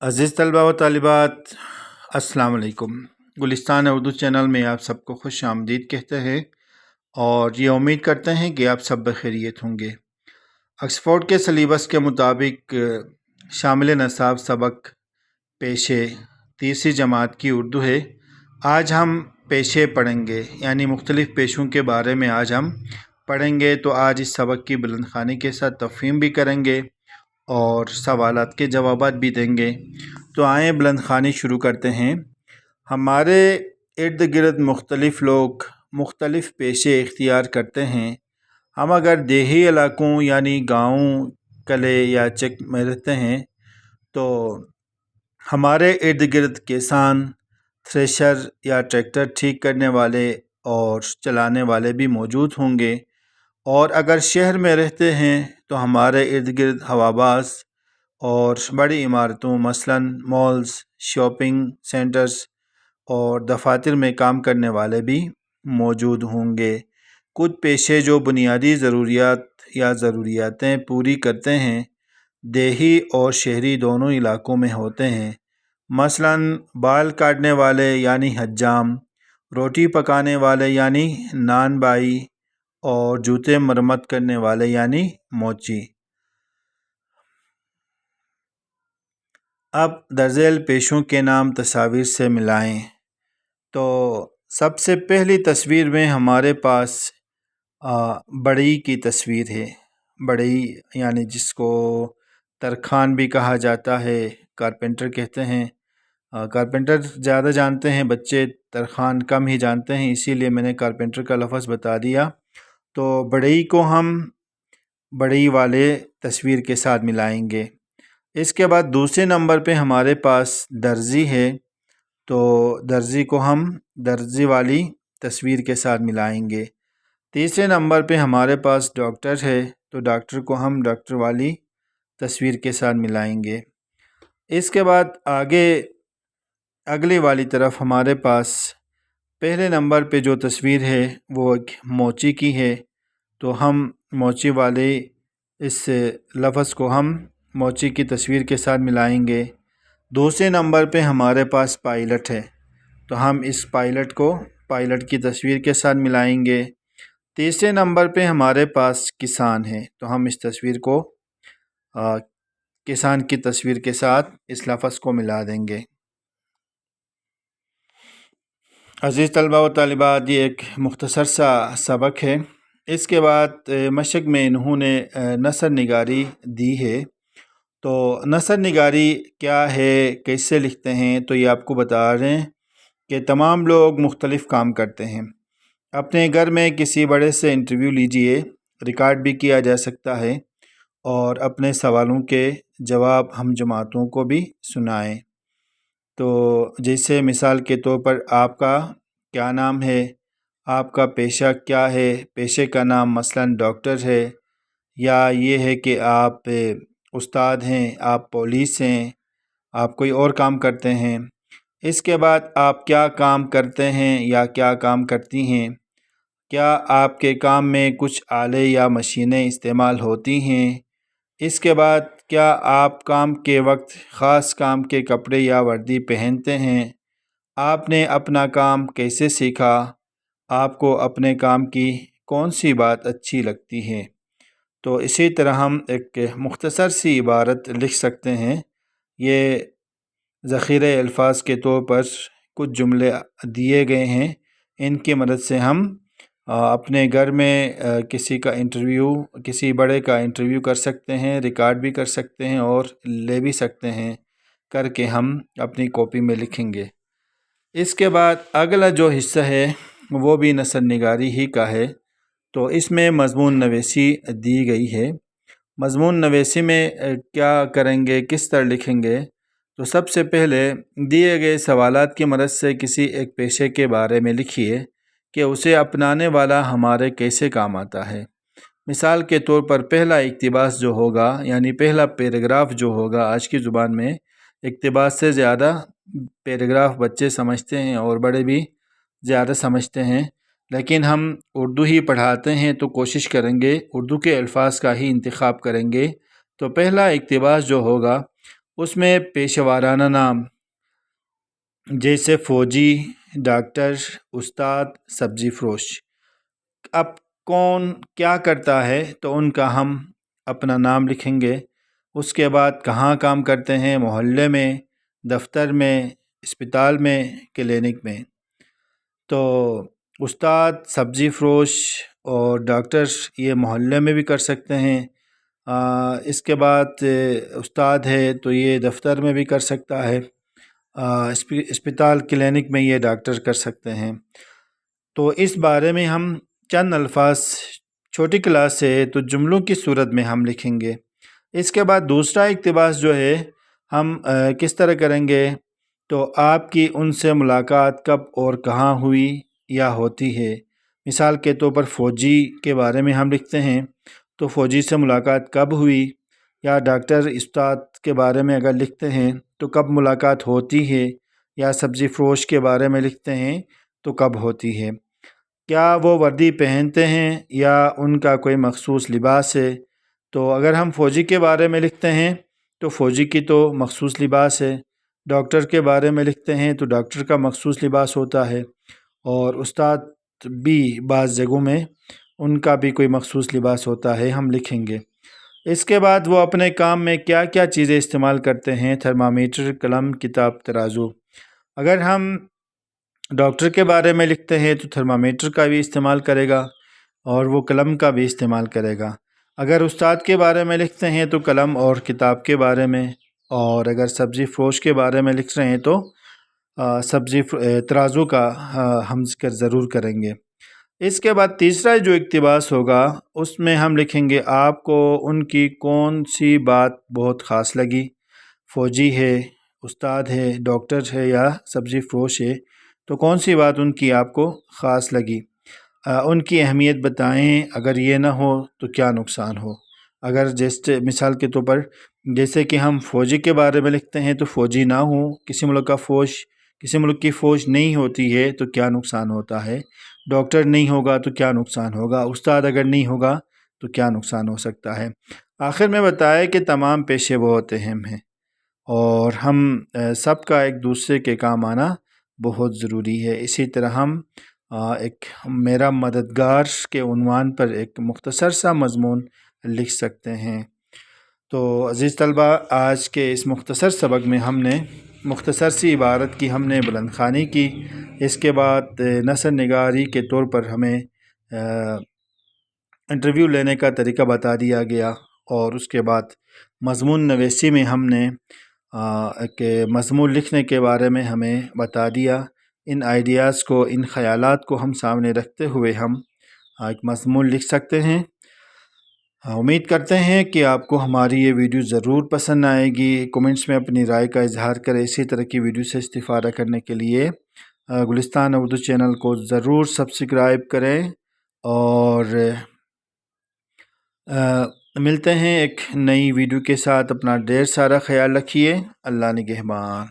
अज़ीज़ तलबा व तालिबात, अस्सलाम वालेकुम। गुलिस्तान उर्दू चैनल में आप सबको खुश आमदीद कहते हैं और ये उम्मीद करते हैं कि आप सब बखैरियत होंगे। ऑक्सफोर्ड के सिलेबस के मुताबिक शामिल नसाब सबक पेशे तीसरी जमात की उर्दू है। आज हम पेशे पढ़ेंगे, यानी मुख्तलिफ़ पेशों के बारे में आज हम पढ़ेंगे। तो आज इस सबक की बुलंद ख़्वानी के साथ तफ़हीम भी करेंगे और सवालात के जवाबात भी देंगे। तो आएँ बुलंद ख़्वानी शुरू करते हैं। हमारे इर्द गिर्द मुख्तलिफ़ लोग मुख्तलिफ़ पेशे इख्तियार करते हैं। हम अगर देही इलाकों यानी गाँव कले या चक में रहते हैं तो हमारे इर्द गिर्द किसान थ्रेशर या ट्रैक्टर ठीक करने वाले और चलाने वाले भी मौजूद होंगे। और अगर शहर में रहते हैं तो हमारे इर्द गिर्द हवाबाज़ और बड़ी इमारतों मसलन मॉल्स, शॉपिंग सेंटर्स और दफातर में काम करने वाले भी मौजूद होंगे। कुछ पेशे जो बुनियादी ज़रूरियात या ज़रूरियातें पूरी करते हैं देही और शहरी दोनों इलाकों में होते हैं। मसलन बाल काटने वाले यानी हज्जाम, रोटी पकाने वाले यानी नान बाई और जूते मरम्मत करने वाले यानी मोची। अब दर्ज़ेल पेशों के नाम तस्वीर से मिलाएं। तो सबसे पहली तस्वीर में हमारे पास बढ़ई की तस्वीर है। बढ़ई यानी जिसको तरखान भी कहा जाता है, कारपेंटर कहते हैं। कारपेंटर ज़्यादा जानते हैं, बच्चे तरखान कम ही जानते हैं, इसीलिए मैंने कारपेंटर का लफ्ज़ बता दिया। तो बढ़ई को हम बढ़ई वाले तस्वीर के साथ मिलाएंगे। इसके बाद दूसरे नंबर पे हमारे पास दर्जी है, तो दर्जी को हम दर्जी वाली तस्वीर के साथ मिलाएंगे। तीसरे नंबर पे हमारे पास डॉक्टर है, तो डॉक्टर को हम डॉक्टर वाली तस्वीर के साथ मिलाएंगे। इसके बाद आगे अगली वाली तरफ हमारे पास पहले नंबर पे जो तस्वीर है वो एक मोची की है, तो हम मोची वाले इस लफ्ज़ को हम मोची की तस्वीर के साथ मिलाएंगे। दूसरे नंबर पे हमारे पास पायलट है, तो हम इस पायलट को पायलट की तस्वीर के साथ मिलाएंगे। तीसरे नंबर पे हमारे पास किसान है, तो हम इस तस्वीर को किसान की तस्वीर के साथ इस लफ्ज़ को मिला देंगे। अज़ीज़ तलबा व तालिबात, ये एक मुख्तसर सा सबक है। इसके बाद मशक में इन्होंने नसर निगारी दी है। तो नसर निगारी क्या है, कैसे लिखते हैं, तो ये आपको बता रहे हैं कि तमाम लोग मुख्तलिफ़ काम करते हैं। अपने घर में किसी बड़े से इंटरव्यू लीजिए, रिकॉर्ड भी किया जा सकता है और अपने सवालों के जवाब हम जमातों को भी सुनाएं। तो जैसे मिसाल के तौर पर आपका क्या नाम है, आपका पेशा क्या है, पेशे का नाम मसलन डॉक्टर है, या ये है कि आप उस्ताद हैं, आप पुलिस हैं, आप कोई और काम करते हैं। इसके बाद आप क्या काम करते हैं या क्या काम करती हैं, क्या आपके काम में कुछ आले या मशीनें इस्तेमाल होती हैं। इसके बाद क्या आप काम के वक्त ख़ास काम के कपड़े या वर्दी पहनते हैं। आपने अपना काम कैसे सीखा, आपको अपने काम की कौन सी बात अच्छी लगती है। तो इसी तरह हम एक मुख्तसर सी इबारत लिख सकते हैं। ये ज़ख़ीरे अल्फाज के तौर पर कुछ जुमले दिए गए हैं, इनकी मदद से हम अपने घर में किसी का इंटरव्यू, किसी बड़े का इंटरव्यू कर सकते हैं, रिकॉर्ड भी कर सकते हैं और ले भी सकते हैं, करके हम अपनी कॉपी में लिखेंगे। इसके बाद अगला जो हिस्सा है वो भी नसर निगारी ही का है। तो इसमें मज़मून नवेसी दी गई है। मज़मून नवेसी में क्या करेंगे, किस तरह लिखेंगे। तो सबसे पहले दिए गए सवालात की मदद से किसी एक पेशे के बारे में लिखिए कि उसे अपनाने वाला हमारे कैसे काम आता है। मिसाल के तौर पर पहला इक्तिबास जो होगा, यानी पहला पैराग्राफ जो होगा, आज की ज़ुबान में इक्तिबास से ज़्यादा पैराग्राफ बच्चे समझते हैं और बड़े भी ज़्यादा समझते हैं, लेकिन हम उर्दू ही पढ़ाते हैं तो कोशिश करेंगे उर्दू के अल्फाज का ही इंतखाब करेंगे। तो पहला इक्तिबास जो होगा اس میں پیشہ ورانہ نام جیسے فوجی، ڈاکٹر، استاد، سبزی فروش۔ اب کون کیا کرتا ہے تو ان کا ہم اپنا نام لکھیں گے۔ اس کے بعد کہاں کام کرتے ہیں، محلے میں، دفتر میں، اسپتال میں، کلینک میں۔ تو استاد، سبزی فروش اور ڈاکٹر یہ محلے میں بھی کر سکتے ہیں۔ اس کے بعد استاد ہے تو یہ دفتر میں بھی کر سکتا ہے، اسپتال کلینک میں یہ ڈاکٹر کر سکتے ہیں۔ تو اس بارے میں ہم چند الفاظ چھوٹی کلاس سے تو جملوں کی صورت میں ہم لکھیں گے۔ اس کے بعد دوسرا اقتباس جو ہے ہم کس طرح کریں گے، تو آپ کی ان سے ملاقات کب اور کہاں ہوئی یا ہوتی ہے۔ مثال کے طور پر فوجی کے بارے میں ہم لکھتے ہیں تو فوجی سے ملاقات کب ہوئی، یا ڈاکٹر استاد کے بارے میں اگر لکھتے ہیں تو کب ملاقات ہوتی ہے، یا سبزی فروش کے بارے میں لکھتے ہیں تو کب ہوتی ہے۔ کیا وہ وردی پہنتے ہیں یا ان کا کوئی مخصوص لباس ہے۔ تو اگر ہم فوجی کے بارے میں لکھتے ہیں تو فوجی کی تو مخصوص لباس ہے، ڈاکٹر کے بارے میں لکھتے ہیں تو ڈاکٹر کا مخصوص لباس ہوتا ہے، اور استاد بھی بعض جگہوں میں ان کا بھی کوئی مخصوص لباس ہوتا ہے، ہم لکھیں گے۔ اس کے بعد وہ اپنے کام میں کیا کیا چیزیں استعمال کرتے ہیں، تھرمامیٹر، قلم، کتاب، ترازو۔ اگر ہم ڈاکٹر کے بارے میں لکھتے ہیں تو تھرمامیٹر کا بھی استعمال کرے گا اور وہ قلم کا بھی استعمال کرے گا۔ اگر استاد کے بارے میں لکھتے ہیں تو قلم اور کتاب کے بارے میں، اور اگر سبزی فروش کے بارے میں لکھ رہے ہیں تو ترازو کا ہم ذکر ضرور کریں گے۔ اس کے بعد تیسرا جو اقتباس ہوگا اس میں ہم لکھیں گے آپ کو ان کی کون سی بات بہت خاص لگی۔ فوجی ہے، استاد ہے، ڈاکٹر ہے یا سبزی فروش ہے، تو کون سی بات ان کی آپ کو خاص لگی۔ ان کی اہمیت بتائیں، اگر یہ نہ ہو تو کیا نقصان ہو۔ اگر جیسے مثال کے طور پر جیسے کہ ہم فوجی کے بارے میں لکھتے ہیں تو فوجی نہ ہو، کسی ملک کی فوج نہیں ہوتی ہے تو کیا نقصان ہوتا ہے۔ ڈاکٹر نہیں ہوگا تو کیا نقصان ہوگا، استاد اگر نہیں ہوگا تو کیا نقصان ہو سکتا ہے۔ آخر میں بتایا کہ تمام پیشے بہت اہم ہیں اور ہم سب کا ایک دوسرے کے کام آنا بہت ضروری ہے۔ اسی طرح ہم ایک میرا مددگار کے عنوان پر ایک مختصر سا مضمون لکھ سکتے ہیں۔ تو عزیز طلبہ، آج کے اس مختصر سبق میں ہم نے مختصر سی عبارت کی ہم نے بلند خوانی کی۔ اس کے بعد نثر نگاری کے طور پر ہمیں انٹرویو لینے کا طریقہ بتا دیا گیا، اور اس کے بعد مضمون نویسی میں ہم نے کہ مضمون لکھنے کے بارے میں ہمیں بتا دیا۔ ان آئیڈیاز کو، ان خیالات کو ہم سامنے رکھتے ہوئے ہم ایک مضمون لکھ سکتے ہیں۔ امید کرتے ہیں کہ آپ کو ہماری یہ ویڈیو ضرور پسند آئے گی۔ کومنٹس میں اپنی رائے کا اظہار کریں۔ اسی طرح کی ویڈیو سے استفادہ کرنے کے لیے گلستان اردو چینل کو ضرور سبسکرائب کریں، اور ملتے ہیں ایک نئی ویڈیو کے ساتھ۔ اپنا ڈھیر سارا خیال رکھیے۔ اللہ نگہبان۔